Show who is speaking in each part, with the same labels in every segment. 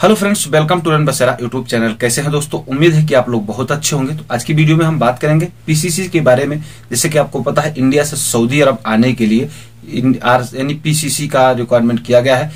Speaker 1: Hello friends, welcome to Rain Basera YouTube channel. कैसे हैं दोस्तों? उम्मीद है कि आप लोग बहुत अच्छे होंगे। तो आज की वीडियो में हम बात करेंगे पीसीसी के बारे में। जैसे कि आपको पता है, इंडिया से सऊदी अरब आने के लिए यानी पीसीसी का रिक्वायरमेंट किया गया है,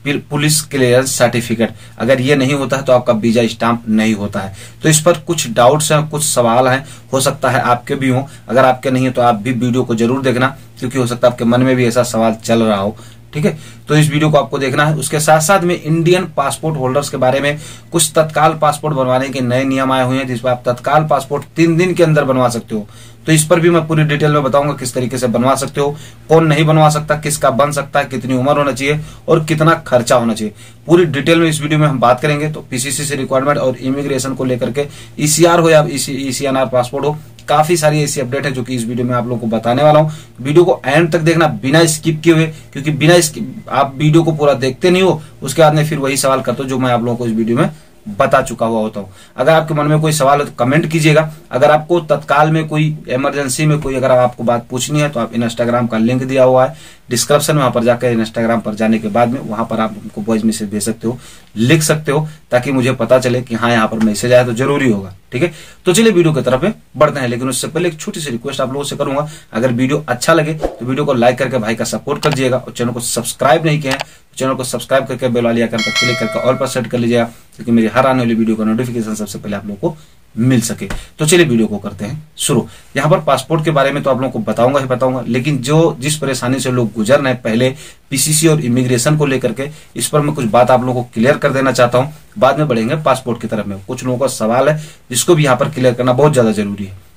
Speaker 1: पुलिस क्लियरेंस सर्टिफिकेट। अगर ये नहीं होता है तो आपका वीजा स्टाम्प नहीं होता है। तो इस पर कुछ डाउट्स हैं, कुछ सवाल हैं, हो सकता है आपके भी हो। अगर आपके नहीं है तो आप भी वीडियो को जरूर देखना, क्योंकि हो सकता है आपके मन में भी ऐसा सवाल चल रहा हो। ठीक है, तो इस वीडियो को आपको देखना है। उसके साथ साथ में इंडियन पासपोर्ट होल्डर्स के बारे में कुछ तत्काल पासपोर्ट बनवाने के नए नियम आए हुए हैं, जिसमें आप तत्काल पासपोर्ट 3 दिन के अंदर बनवा सकते हो। तो इस पर भी मैं पूरी डिटेल में बताऊंगा किस तरीके से बनवा सकते हो, कौन नहीं बनवा सकता, किसका बन सकता है, कितनी उम्र होना चाहिए और कितना खर्चा होना चाहिए। पूरी डिटेल में इस वीडियो में हम बात करेंगे। तो पीसीसी से रिक्वायरमेंट और इमिग्रेशन को लेकर के ईसीआर हो या ईसीएनआर पासपोर्ट हो, काफी सारी ऐसी अपडेट है जो कि इस वीडियो में आप लोगों को बताने वाला हूं। वीडियो को एंड तक देखना बिना स्किप किए हुए, क्योंकि बिना स्किप आप वीडियो को पूरा देखते नहीं हो, उसके बाद में फिर वही सवाल करते हो जो मैं आप लोगों को इस वीडियो में बता चुका हुआ होता हूं। अगर आपके मन में कोई सवाल है तो कमेंट कीजिएगा। अगर आपको तत्काल में कोई इमरजेंसी में कोई अगर आपको बात पूछनी है तो आप इंस्टाग्राम का लिंक दिया हुआ है डिस्क्रिप्शन में, वहां पर जाकर इंस्टाग्राम पर जाने के बाद में वहां पर आप हमको वॉइस मैसेज भेज सकते हो, लिख सकते हो, ताकि मुझे पता चले कि हाँ यहाँ पर मैसेज आया तो जरूरी होगा। ठीक है, तो चलिए वीडियो की तरफ बढ़ते हैं। लेकिन उससे पहले एक छोटी सी रिक्वेस्ट आप लोगों से करूंगा, अगर वीडियो अच्छा लगे तो वीडियो को लाइक करके भाई का सपोर्ट कर दीजिएगा, और चैनल को सब्सक्राइब नहीं किया है चैनल को सब्सक्राइब करके बेल वाली आइकन पर क्लिक करके ऑल पर सेट कर लीजिएगा, क्योंकि मेरी हर आने वाली वीडियो का नोटिफिकेशन सबसे पहले आप लोगों को मिल सके। तो चलिए वीडियो को करते हैं शुरू। यहाँ पर पासपोर्ट के बारे में तो आप लोगों को बताऊंगा ही बताऊंगा, लेकिन जिस परेशानी से लोग गुजर रहे हैं पहले पीसीसी और इमिग्रेशन को लेकर के, इस पर मैं कुछ बात आप लोगों को क्लियर कर देना चाहता हूँ। बाद में बढ़ेंगे पासपोर्ट की तरफ में। कुछ लोगों का सवाल है जिसको भी यहाँ पर क्लियर करना बहुत ज्यादा जरूरी है,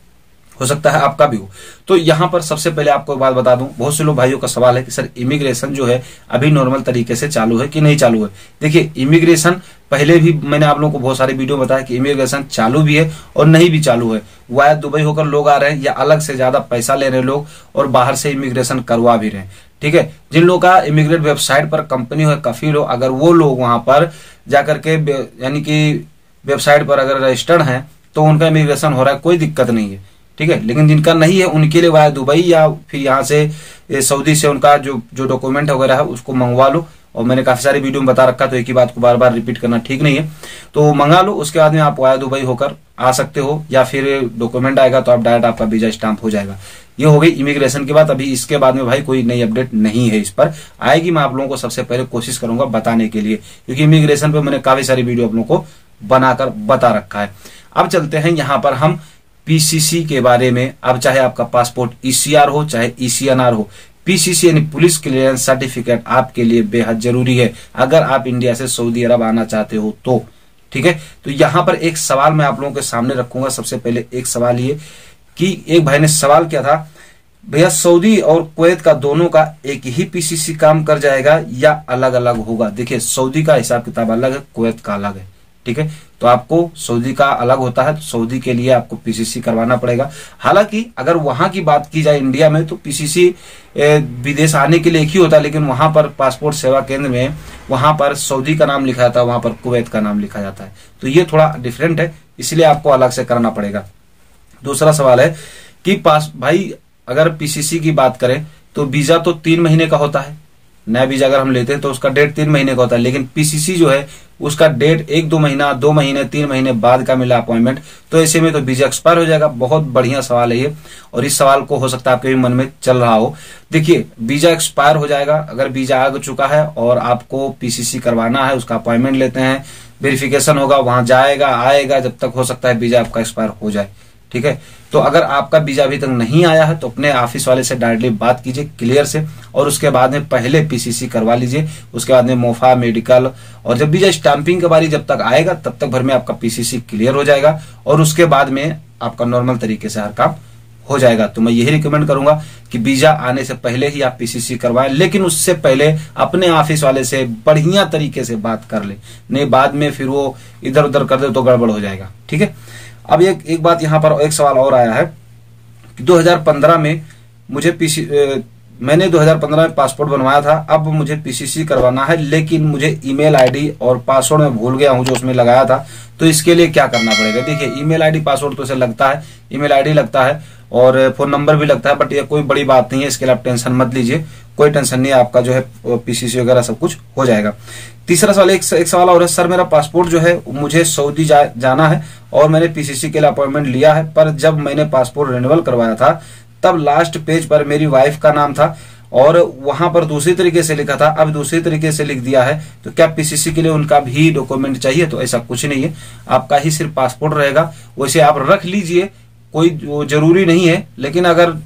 Speaker 1: हो सकता है आपका भी हो। तो यहाँ पर सबसे पहले आपको एक बात बता दूं, बहुत से लोग भाइयों का सवाल है कि सर इमिग्रेशन जो है अभी नॉर्मल तरीके से चालू है कि नहीं चालू है। देखिए, इमिग्रेशन पहले भी मैंने आप लोगों को बहुत सारे वीडियो में बताया कि इमिग्रेशन चालू भी है और नहीं भी चालू है। वाया दुबई होकर लोग आ रहे हैं, या अलग से ज्यादा पैसा ले रहे लोग और बाहर से इमिग्रेशन करवा भी रहे हैं। ठीक है, जिन लोगों का इमिग्रेट वेबसाइट पर कंपनी हो, कफील हो, अगर वो लोग वहां पर जाकर के यानी कि वेबसाइट पर अगर रजिस्टर्ड हैं तो उनका इमिग्रेशन हो रहा है, कोई दिक्कत नहीं है। ठीक है, लेकिन जिनका नहीं है उनके लिए वाया दुबई या फिर यहाँ से सऊदी से उनका जो डॉक्यूमेंट वगैरह है उसको मंगवा लो। और मैंने काफी सारी वीडियो में बता रखा, तो एक ही बात को बार बार रिपीट करना ठीक नहीं है। तो मंगा लो, उसके बाद में आप वाया दुबई होकर आ सकते हो, या फिर डॉक्यूमेंट आएगा तो आप डायरेक्ट आपका वीजा स्टाम्प हो जाएगा। ये हो गई इमिग्रेशन की बात। अभी इसके बाद में भाई कोई नई अपडेट नहीं है, इस पर आएगी। मैं आप लोगों को सबसे पहले कोशिश करूंगा बताने के लिए, क्योंकि इमिग्रेशन पे मैंने काफी सारी वीडियो आप लोगों को बनाकर बता रखा है। अब चलते हैं यहाँ पर हम पीसीसी के बारे में। अब चाहे आपका पासपोर्ट ईसीआर हो चाहे ईसीएनआर हो, पीसीसी यानी पुलिस क्लियरेंस सर्टिफिकेट आपके लिए बेहद जरूरी है अगर आप इंडिया से सऊदी अरब आना चाहते हो तो। ठीक है, तो यहाँ पर एक सवाल मैं आप लोगों के सामने रखूंगा। सबसे पहले एक सवाल ये कि एक भाई ने सवाल किया था, भैया सऊदी और कुवैत का दोनों का एक ही पीसीसी काम कर जाएगा या अलग अलग होगा? देखिए, सऊदी का हिसाब किताब अलग है, कुवैत का अलग है। ठीक है, तो आपको सऊदी का अलग होता है, तो सऊदी के लिए आपको पीसीसी करवाना पड़ेगा। हालांकि अगर वहां की बात की जाए इंडिया में, तो पीसीसी विदेश आने के लिए एक ही होता है, लेकिन वहां पर पासपोर्ट सेवा केंद्र में वहां पर सऊदी का नाम लिखा जाता है, वहां पर कुवैत का नाम लिखा जाता है। तो ये थोड़ा डिफरेंट है, इसलिए आपको अलग से करना पड़ेगा। दूसरा सवाल है कि भाई अगर पीसीसी की बात करें तो वीजा तो 3 महीने का होता है। नया वीजा अगर हम लेते हैं तो उसका डेट 3 महीने का होता है, लेकिन पीसीसी जो है उसका डेट 1-2 महीना, 2 महीने, 3 महीने बाद का मिला अपॉइंटमेंट। तो ऐसे में तो वीजा एक्सपायर हो जाएगा। बहुत बढ़िया सवाल है ये, और इस सवाल को हो सकता है आपके भी मन में चल रहा हो। देखिए, वीजा एक्सपायर हो जाएगा अगर वीजा आ चुका है और आपको पीसीसी करवाना है, उसका अपॉइंटमेंट लेते हैं, वेरिफिकेशन होगा, वहां जाएगा आएगा, जब तक हो सकता है वीजा आपका एक्सपायर हो जाए। ठीक है, तो अगर आपका वीजा अभी तक नहीं आया है तो अपने ऑफिस वाले से डायरेक्टली बात कीजिए क्लियर से, और उसके बाद में पहले पीसीसी करवा लीजिए। उसके बाद में मोफा, मेडिकल, और जब वीजा स्टैंपिंग की बारी जब तक आएगा तब तक भर में आपका पीसीसी क्लियर हो जाएगा, और उसके बाद में आपका नॉर्मल तरीके से हर काम हो जाएगा। तो मैं यही रिकमेंड करूंगा कि वीजा आने से पहले ही आप पीसीसी करवाएं, लेकिन उससे पहले अपने ऑफिस वाले से बढ़िया तरीके से बात कर ले, नहीं बाद में फिर वो इधर उधर कर दे तो गड़बड़ हो जाएगा। ठीक है, अब एक बात यहाँ पर एक सवाल और आया है कि 2015 में मैंने 2015 में पासपोर्ट बनवाया था, अब मुझे पीसीसी करवाना है, लेकिन मुझे ईमेल आईडी और पासवर्ड मैं भूल गया हूं जो उसमें लगाया था, तो इसके लिए क्या करना पड़ेगा? देखिए, ईमेल आईडी पासवर्ड तो उसे लगता है, ईमेल आईडी लगता है, और फोन नंबर भी लगता है, बट ये कोई बड़ी बात नहीं है, इसके लिए आप टेंशन मत लीजिए, कोई टेंशन नहीं है, आपका जो है पीसीसी वगैरह सब कुछ हो जाएगा। तीसरा सवाल, एक सवाल और है, सर मेरा पासपोर्ट जो है मुझे सऊदी जाना है और मैंने पीसीसी के लिए अपॉइंटमेंट लिया है, पर जब मैंने पासपोर्ट रिन्यूअल करवाया था तब लास्ट पेज पर मेरी वाइफ का नाम था और वहां पर दूसरी तरीके से लिखा था, अब दूसरी तरीके से लिख दिया है, तो क्या पीसीसी के लिए उनका भी डॉक्यूमेंट चाहिए? तो ऐसा कुछ नहीं है, आपका ही सिर्फ पासपोर्ट रहेगा। वैसे आप रख लीजिए, कोई जरूरी नहीं है, लेकिन अगर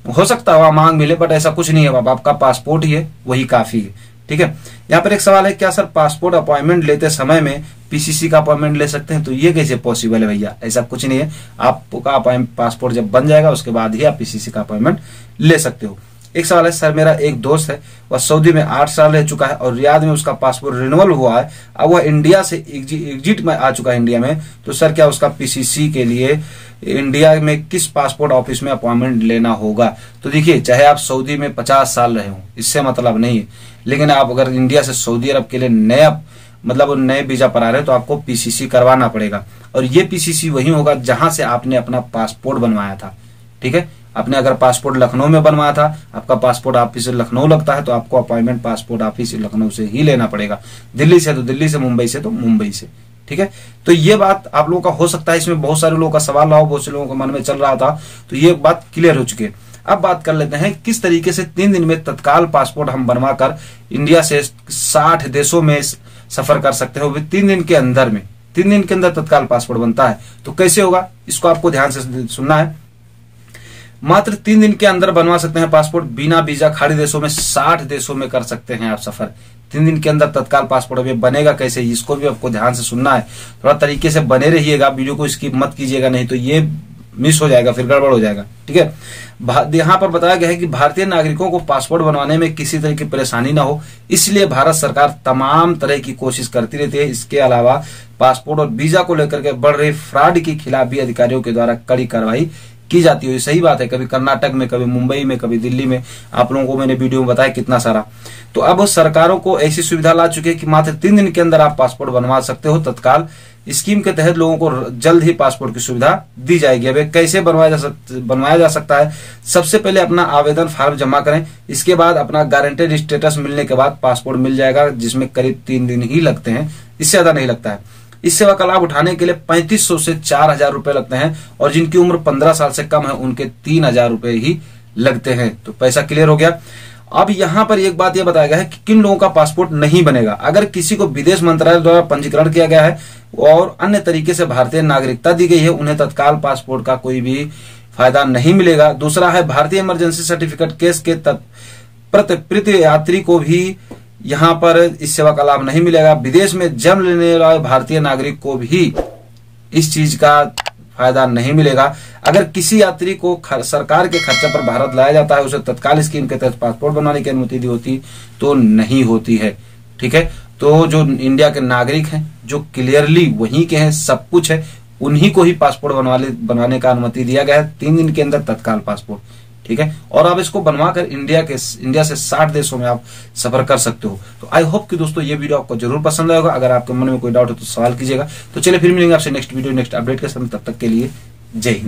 Speaker 1: हो सकता है मांग मिले, बट ऐसा कुछ नहीं है, आपका पासपोर्ट ही है, वही काफी है। ठीक है। यहाँ पर एक सवाल है, क्या सर पासपोर्ट अपॉइंटमेंट लेते समय में पीसीसी का अपॉइंटमेंट ले सकते हैं? तो ये कैसे पॉसिबल है भैया? ऐसा कुछ नहीं है, आपका पासपोर्ट जब बन जाएगा उसके बाद ही आप पीसीसी का अपॉइंटमेंट ले सकते हो। एक सवाल है, सर मेरा एक दोस्त है, वह सऊदी में 8 साल रह चुका है और रियाद में उसका पासपोर्ट रिन्यूअल हुआ है, अब वह इंडिया से एग्जिट में आ चुका है इंडिया में, तो सर क्या उसका पीसीसी के लिए इंडिया में किस पासपोर्ट ऑफिस में अपॉइंटमेंट लेना होगा? तो देखिए, चाहे आप सऊदी में 50 साल रहे हो, इससे मतलब नहीं है, लेकिन आप अगर इंडिया से सऊदी अरब के लिए नए वीजा पर आ रहे हैं तो आपको पीसीसी करवाना पड़ेगा, और ये पीसीसी वही होगा जहां से आपने अपना पासपोर्ट बनवाया था। ठीक है। आपने अगर पासपोर्ट लखनऊ में बनवाया था, आपका पासपोर्ट ऑफिस लखनऊ लगता है, तो आपको अपॉइंटमेंट पासपोर्ट ऑफिस लखनऊ से ही लेना पड़ेगा। दिल्ली से तो दिल्ली से, मुंबई से तो मुंबई से। ठीक है। तो ये बात आप लोगों का हो सकता है, इसमें बहुत सारे लोगों का सवाल रहा हो, बहुत से लोगों के मन में चल रहा था, तो ये बात क्लियर हो चुकी है। अब बात कर लेते हैं किस तरीके से 3 दिन में तत्काल पासपोर्ट हम बनवाकर इंडिया से 60 देशों में सफर कर सकते हो। 3 दिन के अंदर में, 3 दिन के अंदर तत्काल पासपोर्ट बनता है, तो कैसे होगा इसको आपको ध्यान से सुनना है। मात्र 3 दिन के अंदर बनवा सकते हैं पासपोर्ट, बिना वीजा खाड़ी देशों में 60 देशों में कर सकते हैं आप सफर। 3 दिन के अंदर तत्काल पासपोर्ट अभी बनेगा कैसे, इसको भी आपको ध्यान से सुनना है, थोड़ा तरीके से बने रहिएगा, वीडियो को स्किप मत कीजिएगा, नहीं तो ये मिस हो जाएगा, फिर गड़बड़ हो जाएगा। ठीक है। यहाँ पर बताया गया है कि भारतीय नागरिकों को पासपोर्ट बनवाने में किसी तरह की परेशानी ना हो, इसलिए भारत सरकार तमाम तरह की कोशिश करती रहती है। इसके अलावा पासपोर्ट और वीजा को लेकर के बढ़ रहे फ्रॉड के खिलाफ भी अधिकारियों के द्वारा कड़ी कार्रवाई की जाती है। सही बात है, कभी कर्नाटक में, कभी मुंबई में, कभी दिल्ली में, आप लोगों को मैंने वीडियो में बताया कितना सारा। तो अब सरकारों को ऐसी सुविधा ला चुकी है कि मात्र 3 दिन के अंदर आप पासपोर्ट बनवा सकते हो तत्काल। स्कीम के तहत लोगों को जल्द ही पासपोर्ट की सुविधा दी जाएगी। अब कैसे बनवाया जा सकता है? सबसे पहले अपना आवेदन फॉर्म जमा करें, इसके बाद अपना गारंटेड स्टेटस मिलने के बाद पासपोर्ट मिल जाएगा, जिसमें करीब 3 दिन ही लगते हैं, इससे ज्यादा नहीं लगता है। इस सेवा का लाभ उठाने के लिए 3500 से 4000 रुपए लगते हैं, और जिनकी उम्र 15 साल से कम है उनके 3000 रुपए ही लगते हैं। तो पैसा क्लियर हो गया। अब यहाँ पर एक बात यह बताया गया है कि किन लोगों का पासपोर्ट नहीं बनेगा। अगर किसी को विदेश मंत्रालय द्वारा पंजीकरण किया गया है और अन्य तरीके से भारतीय नागरिकता दी गई है, उन्हें तत्काल पासपोर्ट का कोई भी फायदा नहीं मिलेगा। दूसरा है, भारतीय इमरजेंसी सर्टिफिकेट केस के प्रत यात्री को भी यहाँ पर इस सेवा का लाभ नहीं मिलेगा। विदेश में जन्म लेने वाले भारतीय नागरिक को भी इस चीज का फायदा नहीं मिलेगा। अगर किसी यात्री को सरकार के खर्चे पर भारत लाया जाता है, उसे तत्काल स्कीम के तहत पासपोर्ट बनाने की अनुमति दी होती तो नहीं होती है। ठीक है। तो जो इंडिया के नागरिक हैं, जो क्लियरली वहीं के हैं, सब कुछ है, उन्हीं को ही पासपोर्ट बनवाने का अनुमति दिया गया है, 3 दिन के अंदर तत्काल पासपोर्ट। ठीक है। और आप इसको बनवाकर इंडिया से 60 देशों में आप सफर कर सकते हो। तो आई होप कि दोस्तों ये वीडियो आपको जरूर पसंद आएगा। अगर आपके मन में कोई डाउट हो तो सवाल कीजिएगा। तो चलिए फिर मिलेंगे आपसे नेक्स्ट वीडियो, नेक्स्ट अपडेट के साथ। तब तक के लिए जय हिंद।